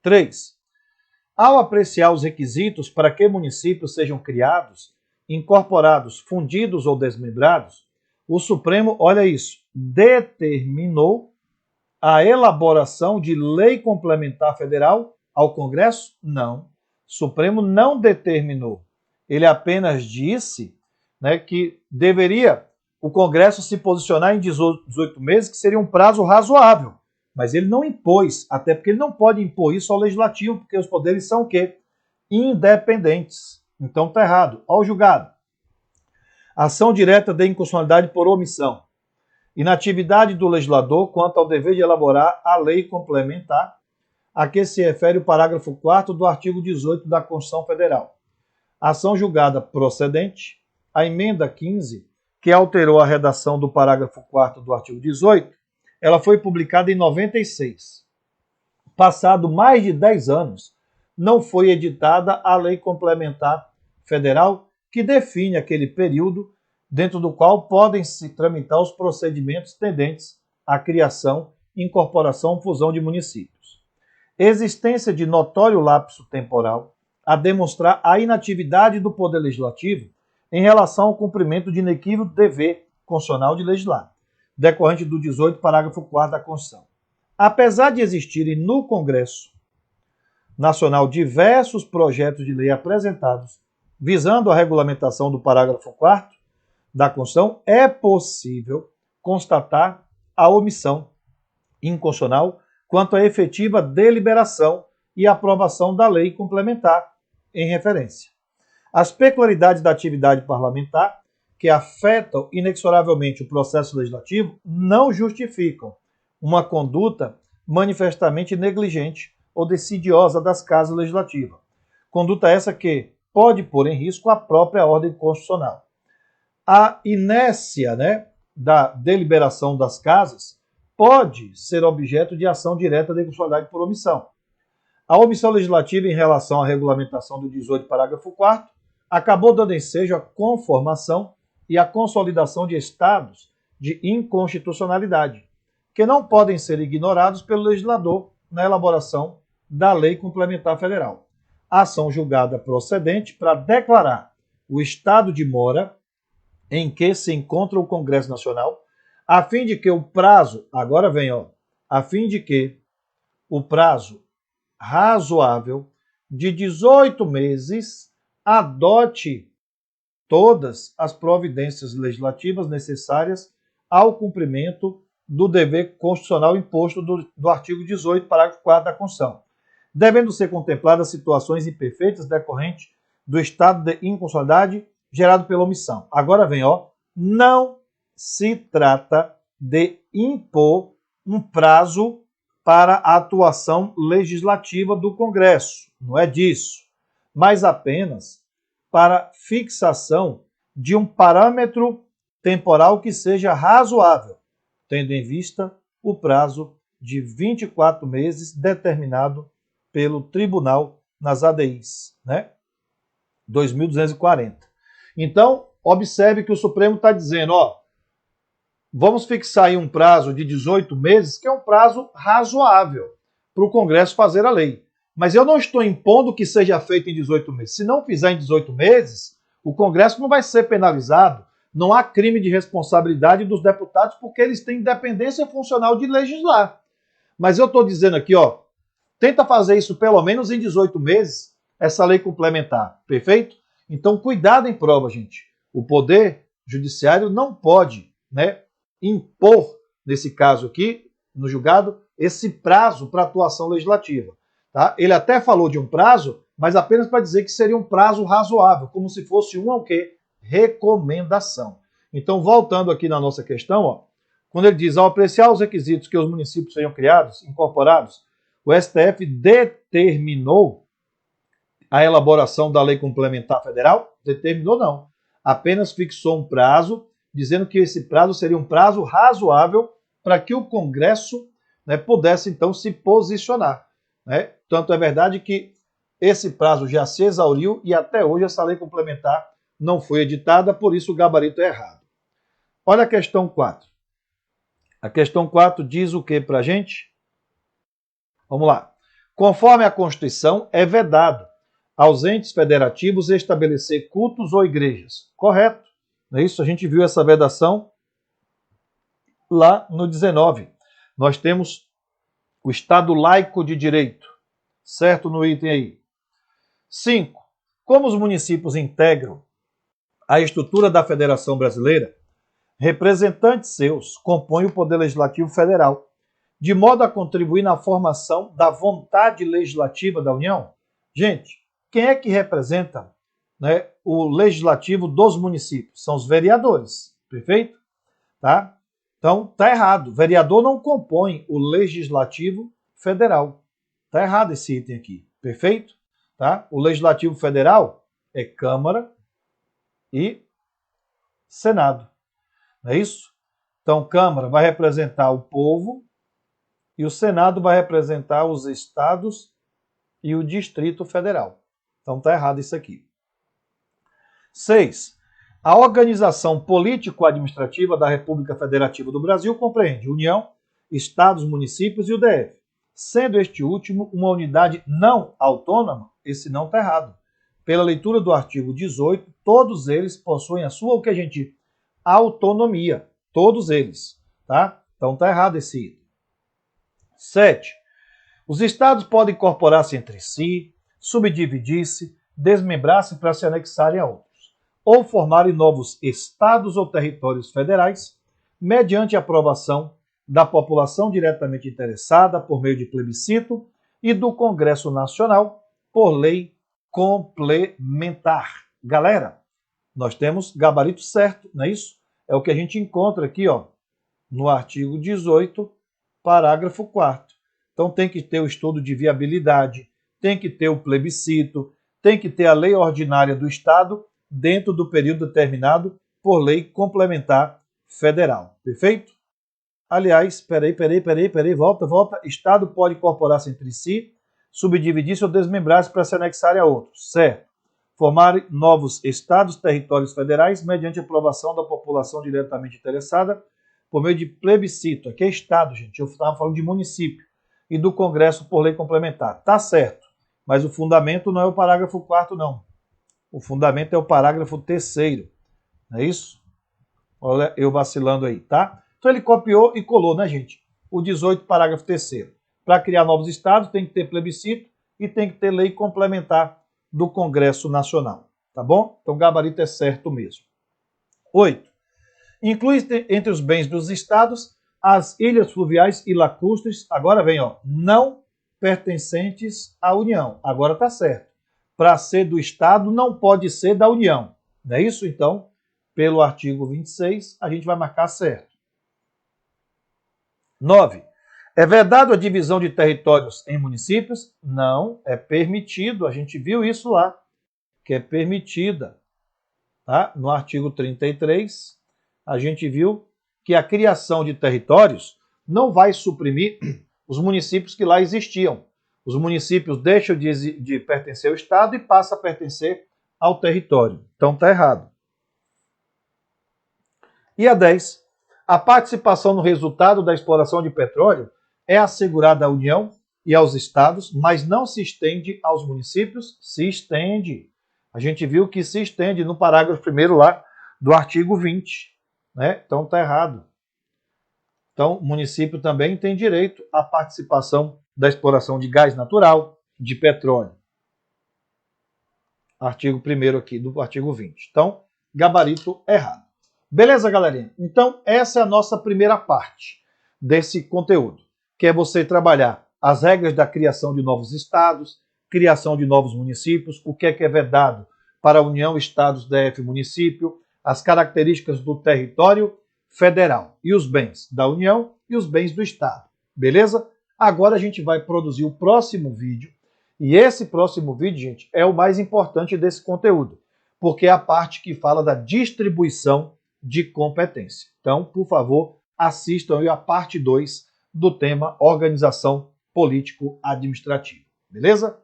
3. Ao apreciar os requisitos para que municípios sejam criados, incorporados, fundidos ou desmembrados, o Supremo, olha isso, determinou a elaboração de lei complementar federal ao Congresso? Não. O Supremo não determinou. Ele apenas disse, né, que deveria o Congresso se posicionar em 18 meses, que seria um prazo razoável. Mas ele não impôs, até porque ele não pode impor isso ao Legislativo, porque os poderes são o quê? Independentes. Então está errado. Ao julgado. Ação direta de inconstitucionalidade por omissão. Inatividade do legislador quanto ao dever de elaborar a lei complementar a que se refere o parágrafo 4º do artigo 18 da Constituição Federal. Ação julgada procedente. A emenda 15, que alterou a redação do parágrafo 4º do artigo 18, ela foi publicada em 96. Passado mais de 10 anos, não foi editada a lei complementar federal que define aquele período dentro do qual podem se tramitar os procedimentos tendentes à criação, incorporação, fusão de municípios. Existência de notório lapso temporal a demonstrar a inatividade do Poder Legislativo em relação ao cumprimento de inequívoco dever constitucional de legislar, decorrente do 18, parágrafo 4º da Constituição. Apesar de existirem no Congresso Nacional diversos projetos de lei apresentados visando a regulamentação do parágrafo 4º da Constituição, é possível constatar a omissão inconstitucional quanto à efetiva deliberação e aprovação da lei complementar em referência. As peculiaridades da atividade parlamentar que afetam inexoravelmente o processo legislativo não justificam uma conduta manifestamente negligente ou decidiosa das casas legislativas. Conduta essa que pode pôr em risco a própria ordem constitucional. A inércia, da deliberação das casas pode ser objeto de ação direta de inconstitucionalidade por omissão. A omissão legislativa em relação à regulamentação do 18, parágrafo 4º, acabou dando ensejo à conformação e à consolidação de estados de inconstitucionalidade, que não podem ser ignorados pelo legislador na elaboração da Lei Complementar Federal. Ação julgada procedente para declarar o estado de mora em que se encontra o Congresso Nacional, a fim de que o prazo, agora vem, a fim de que o prazo razoável de 18 meses adote todas as providências legislativas necessárias ao cumprimento do dever constitucional imposto do artigo 18, parágrafo 4º da Constituição, devendo ser contempladas situações imperfeitas decorrentes do estado de inconstitucionalidade gerado pela omissão. Agora vem, não se trata de impor um prazo para a atuação legislativa do Congresso, não é disso, mas apenas para fixação de um parâmetro temporal que seja razoável, tendo em vista o prazo de 24 meses determinado pelo Tribunal nas ADIs, 2240. Então, observe que o Supremo está dizendo, vamos fixar aí um prazo de 18 meses, que é um prazo razoável para o Congresso fazer a lei. Mas eu não estou impondo que seja feito em 18 meses. Se não fizer em 18 meses, o Congresso não vai ser penalizado. Não há crime de responsabilidade dos deputados porque eles têm independência funcional de legislar. Mas eu estou dizendo aqui, tenta fazer isso pelo menos em 18 meses, essa lei complementar, perfeito? Então, cuidado em prova, gente. O Poder Judiciário não pode, impor, nesse caso aqui, no julgado, esse prazo para atuação legislativa. Tá? Ele até falou de um prazo, mas apenas para dizer que seria um prazo razoável, como se fosse uma o quê? Recomendação. Então, voltando aqui na nossa questão, quando ele diz, ao apreciar os requisitos que os municípios sejam criados, incorporados, o STF determinou a elaboração da Lei Complementar Federal? Determinou não. Apenas fixou um prazo, dizendo que esse prazo seria um prazo razoável para que o Congresso pudesse, então, se posicionar. Tanto é verdade que esse prazo já se exauriu e até hoje essa lei complementar não foi editada, por isso o gabarito é errado. Olha a questão 4. A questão 4 diz o que para a gente? Vamos lá. Conforme a Constituição, é vedado aos entes federativos estabelecer cultos ou igrejas. Correto? Não é isso? A gente viu essa vedação lá no 19. Nós temos o Estado laico de direito, certo no item aí. 5. Como os municípios integram a estrutura da Federação Brasileira, representantes seus compõem o Poder Legislativo Federal, de modo a contribuir na formação da vontade legislativa da União. Gente, quem é que representa o legislativo dos municípios? São os vereadores, perfeito? Tá? Então, tá errado. Vereador não compõe o Legislativo Federal. Tá errado esse item aqui, perfeito? Tá? O Legislativo Federal é Câmara e Senado. Não é isso? Então, Câmara vai representar o povo e o Senado vai representar os estados e o Distrito Federal. Então, tá errado isso aqui. 6. A organização político-administrativa da República Federativa do Brasil compreende União, Estados, Municípios e o DF, sendo este último uma unidade não autônoma. Esse não está errado. Pela leitura do artigo 18, todos eles possuem a sua, autonomia. Todos eles. Tá? Então está errado esse item. 7. Os estados podem incorporar-se entre si, subdividir-se, desmembrar-se para se anexarem a outros, ou formarem novos estados ou territórios federais, mediante aprovação da população diretamente interessada por meio de plebiscito e do Congresso Nacional por lei complementar. Galera, nós temos gabarito certo, não é isso? É o que a gente encontra aqui, no artigo 18, parágrafo 4º. Então tem que ter o estudo de viabilidade, tem que ter o plebiscito, tem que ter a lei ordinária do Estado dentro do período determinado por lei complementar federal. Perfeito? Aliás, peraí, volta. Estado pode incorporar-se entre si, subdividir-se ou desmembrar-se para se anexarem a outros. Certo. Formar novos estados, territórios federais, mediante aprovação da população diretamente interessada, por meio de plebiscito. Aqui é estado, gente. Eu estava falando de município. E do Congresso por lei complementar. Tá certo. Mas o fundamento não é o parágrafo 4º, não. O fundamento é o parágrafo 3º. Não é isso? Olha, eu vacilando aí, tá? Então ele copiou e colou, né, gente? O 18, parágrafo 3º. Para criar novos estados, tem que ter plebiscito e tem que ter lei complementar do Congresso Nacional. Tá bom? Então o gabarito é certo mesmo. 8. Inclui entre os bens dos estados as ilhas fluviais e lacustres, agora vem, ó, não pertencentes à União. Agora tá certo. Para ser do estado, não pode ser da União. Não é isso? Então, pelo artigo 26, a gente vai marcar certo. 9. É vedado a divisão de territórios em municípios? Não, é permitido. A gente viu isso lá, que é permitida. Tá? No artigo 33, a gente viu que a criação de territórios não vai suprimir os municípios que lá existiam. Os municípios deixam de pertencer ao Estado e passam a pertencer ao território. Então está errado. E a 10. A participação no resultado da exploração de petróleo é assegurada à União e aos estados, mas não se estende aos municípios? Se estende. A gente viu que se estende no parágrafo 1º lá do artigo 20. Né? Então está errado. Então, o município também tem direito à participação da exploração de gás natural, de petróleo. Artigo 1º aqui do artigo 20. Então, gabarito errado. Beleza, galerinha? Então, essa é a nossa primeira parte desse conteúdo, que é você trabalhar as regras da criação de novos estados, criação de novos municípios, o que é vedado para a União, estados, DF, município, as características do território federal e os bens da União e os bens do Estado. Beleza? Agora a gente vai produzir o próximo vídeo. E esse próximo vídeo, gente, é o mais importante desse conteúdo, porque é a parte que fala da distribuição de competência. Então, por favor, assistam aí a parte 2 do tema organização político-administrativa. Beleza?